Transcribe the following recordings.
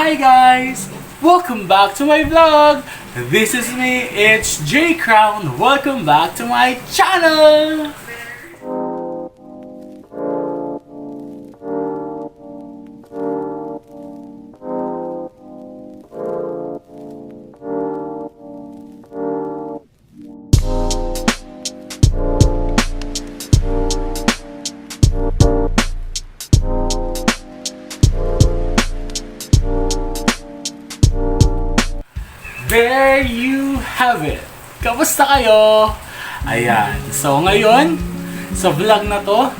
Hi guys! Welcome back to my vlog! This is me, it's J Crown. Welcome back to my channel! There you have it! Kamusta kayo? Ayan. So ngayon, sa vlog na to,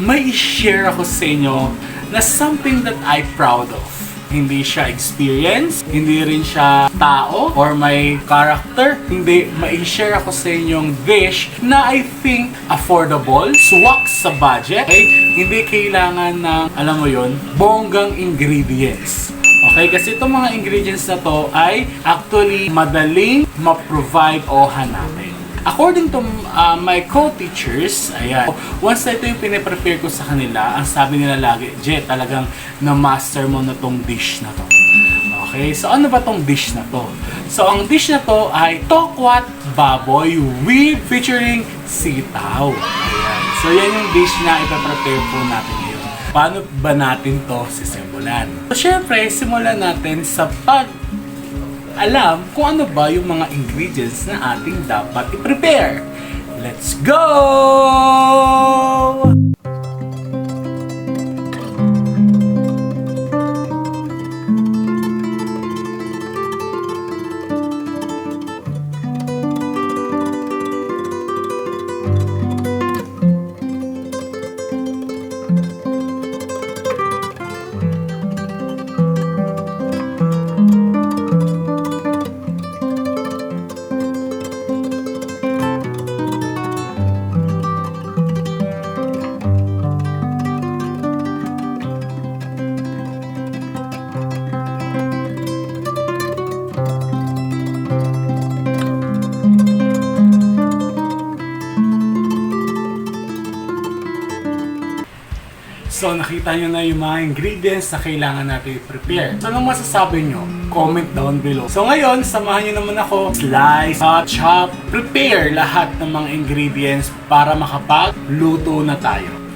may i-share ako sa inyo na something that I'm proud of. Hindi siya experience, hindi rin siya tao or may character. Hindi, may i-share ako sa inyong dish na I think affordable, swak sa budget. Okay? Hindi kailangan ng, alam mo yon, bonggang ingredients. Okay, kasi itong mga ingredients na to ay actually madaling ma-provide o hanapin. According to my co-teachers, ayan, once na ito yung piniprepare ko sa kanila, ang sabi nila lagi, Jet, talagang na-master mo na tong dish na to. Okay, so ano ba tong dish na to? So ang dish na to ay tokwat baboy with featuring sitaw. Ayan. So yan yung dish na ipaprepare po natin ngayon. Paano ba natin to sisimulan? So, syempre, simulan natin sa pag-alam kung ano ba yung mga ingredients na ating dapat i-prepare. Let's go! So, nakita nyo na yung mga ingredients na kailangan natin i-prepare. So, anong masasabi nyo? Comment down below. So, ngayon, samahan nyo naman ako. Slice, chop, prepare lahat ng mga ingredients para makapagluto na tayo.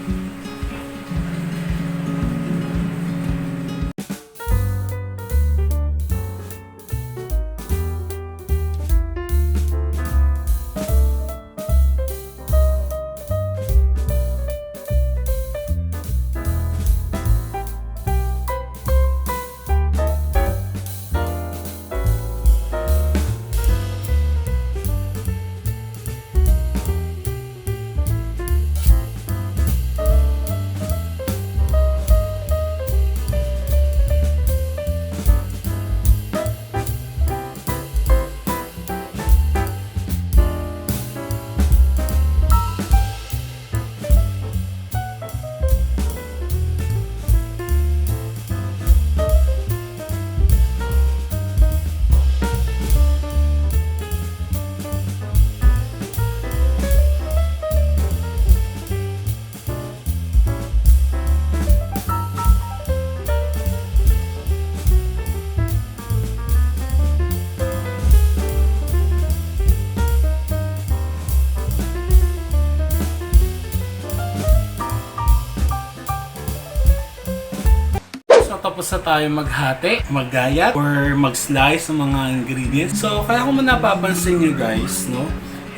Tapos na tayo maghati, maggayat, or mag-slice ng mga ingredients. So, kaya kung napapansin nyo guys, no?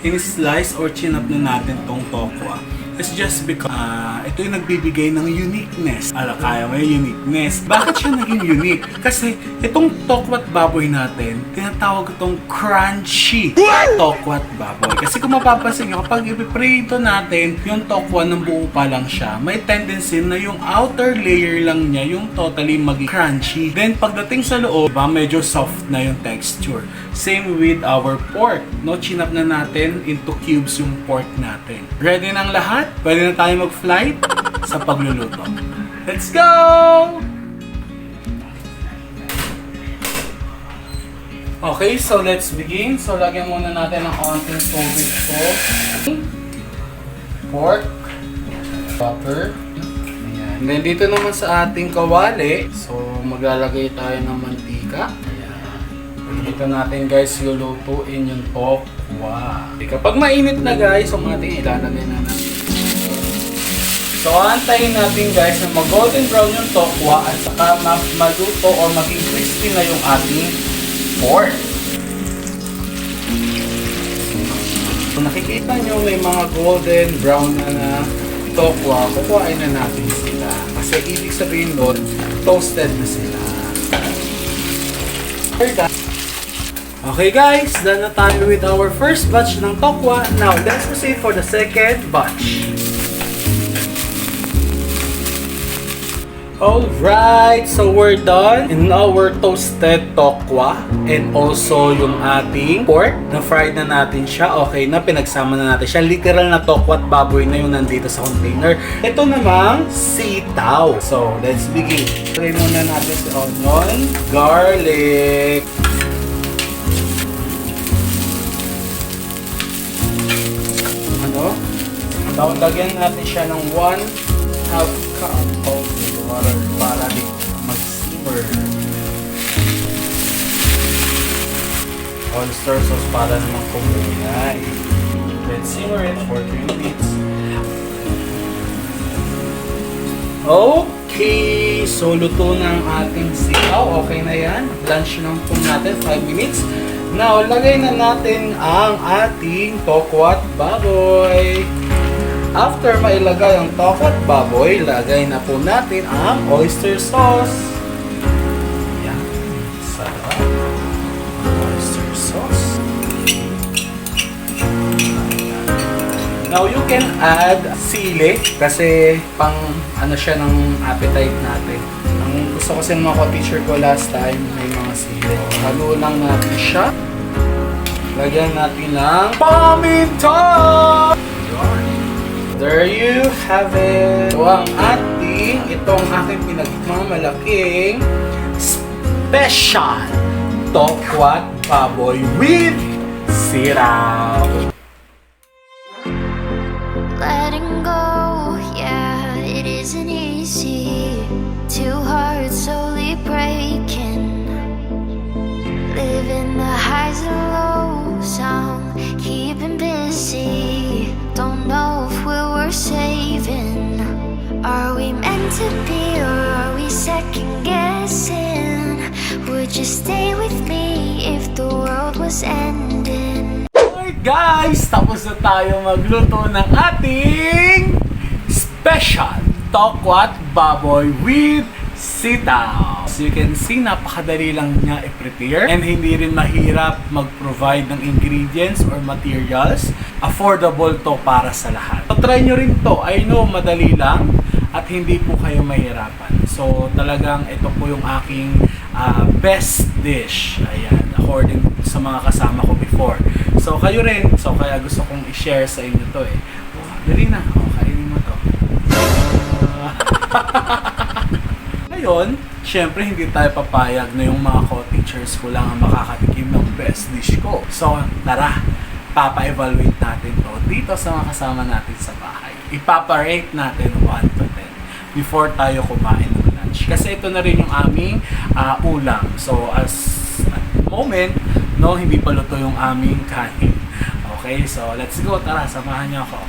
In-slice or chin-up na natin tong tokwa. It's just because ito yung nagbibigay ng uniqueness. Kaya mo yung uniqueness. Bakit siya naging unique? Kasi itong tokwat baboy natin, tinatawag itong crunchy tokwat baboy. Kasi kung mapapansin nyo, kapag ipiprito natin, yung tokwa ng buo pa lang siya, may tendency na yung outer layer lang niya, yung totally maging crunchy. Then pagdating sa loob, medyo soft na yung texture. Same with our pork. No, chinap na natin into cubes yung pork natin. Ready nang lahat? Pwede na tayo mag-flight sa pagluluto. Let's go! Okay, so let's begin. So lagyan muna natin ng konting tubig po. Pork, butter. Ayan. And then dito naman sa ating kawali, so maglalagay tayo ng mantika. Ayan. Dito natin guys lulutuin yung tokwa. Kapag mainit na guys, umating ilalagay na natin. So antayin natin guys na mag-golden brown yung tokwa at saka maluto o maging crispy na yung ating pork. Kung nakikita nyo may mga golden brown na tokwa, kukuhain na natin sila. Kasi ibig sabihin doon, toasted na sila. Okay guys, done na tayo with our first batch ng tokwa. Now, let's proceed for the second batch. Alright, so we're done in our toasted tokwa and also yung ating pork. Na-fried na natin siya. Okay na, pinagsama na natin siya. Literal na tokwa at baboy na yung nandito sa container. Ito namang sitaw. So, let's begin. Try muna natin si onion, garlic. Lagyan natin siya ng 1/2 cup of water para mag-simmer. Oyster sauce para naman kumulay. Let's simmer it for 3 minutes. Okay, so luto na ang ating sitaw. Okay na yan. Blanch lang po natin 5 minutes. Now, lagay na natin ang ating tokwa at baboy. After mailagay ang tokwa at baboy, lagay na po natin ang oyster sauce. Yan. Sarap. Oyster sauce. Now, you can add sili kasi pang ano siya ng appetite natin. Ang gusto kasi ng mga teacher ko last time, may mga sili. Halo lang natin siya. Lagyan natin ng paminta! There you have it. So, ang itong aking pinagmamalaking special tokwa at baboy with siraw. Letting go, yeah, it isn't easy. Two hearts slowly breaking. Living the highs and lows, I'm keeping busy. Don't know if we were saving. Are we meant to be or are we second guessing? Would you stay with me if the world was ending? Alright guys, tapos na tayo magluto ng ating special tokwa at baboy with sitaw. So you can see, napakadali lang niya i-prepare and hindi rin mahirap mag-provide ng ingredients or materials. Affordable to para sa lahat. So try nyo rin to. I know madali lang at hindi po kayo mahirapan. So talagang ito po yung aking best dish. Ayan, according sa mga kasama ko before. So kayo rin. So kaya gusto kong i-share sa inyo to eh. Dali na. Kainin mo to. Ngayon, syempre hindi tayo papayag na yung mga co-teachers ko lang ang makakatikim ng best dish ko. So, tara, papa-evaluate natin to dito sa mga kasama natin sa bahay. Ipapa-rate natin 1 to 10 before tayo kumain ng lunch. Kasi ito na rin yung aming ulam. So, at the moment, no, hindi pa luto yung aming kanin. Okay, so let's go. Tara, samahan niyo ako.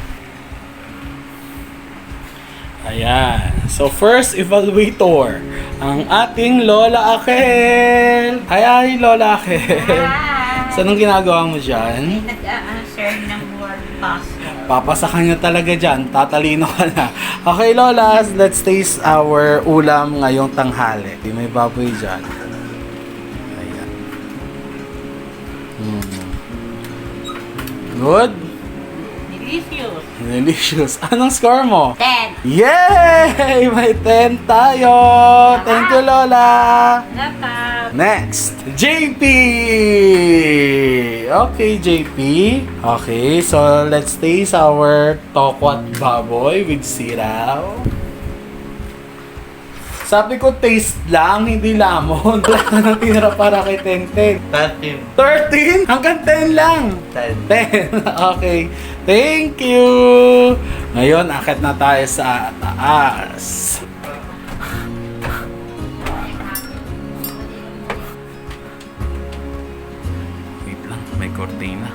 Ayan. So, first evaluator, ang ating Lola Akel. Hi, Lola Akel. Hi! So, anong ginagawa mo dyan? Nag-share ng word puzzle. Papasa ka niya talaga dyan. Tatalino ka na. Okay, Lola, let's taste our ulam ngayong tanghali. May baboy dyan. Ayan. Good? Delicious. Delicious. Anong score mo? 10. Yay! May 10 tayo! Thank you, Lola! Welcome. Next, JP! Okay, JP. Okay, so let's taste our tokwa at baboy with siraw. Sabi ko taste lang, hindi lamon. Wala na nang tinira para kay 10-10. 13? 13? Hanggang 10 lang. 10. Okay. Thank you. Ngayon, akit na tayo sa taas. cortina.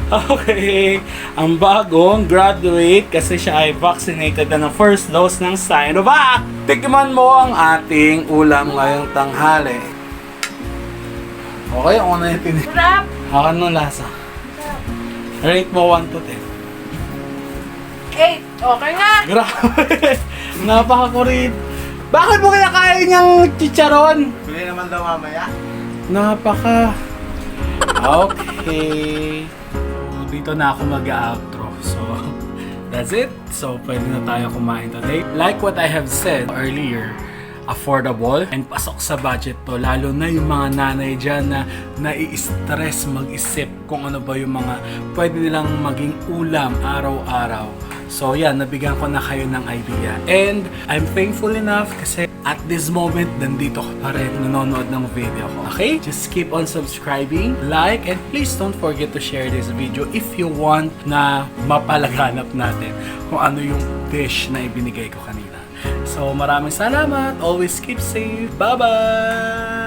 Okay, ang bagong graduate kasi siya ay vaccinated na ng first dose ng Sinovac. Tikman mo ang ating ulam ngayong tanghali. Okay, ako na yung tinig. Sarap! Akan nung lasa. Rate mo 1 to 10. 8! Okay nga! Grabe! Napaka-kurit. Bakit mo kinakain yung chicharon? Bili naman daw mamaya. Napaka... Okay. So, dito na ako mag-outro. So, that's it. So, pwede na tayo kumain today. Like what I have said earlier, affordable and pasok sa budget to. Lalo na yung mga nanay dyan na nai-stress mag-isip kung ano ba yung mga pwede nilang maging ulam araw-araw. So yan, nabigyan ko na kayo ng idea. And I'm thankful enough kasi at this moment, nandito ko pa rin nanonood ng video ko. Okay? Just keep on subscribing, like, and please don't forget to share this video if you want na mapalaganap natin kung ano yung dish na ibinigay ko kanina. So maraming salamat. Always keep safe. Bye-bye!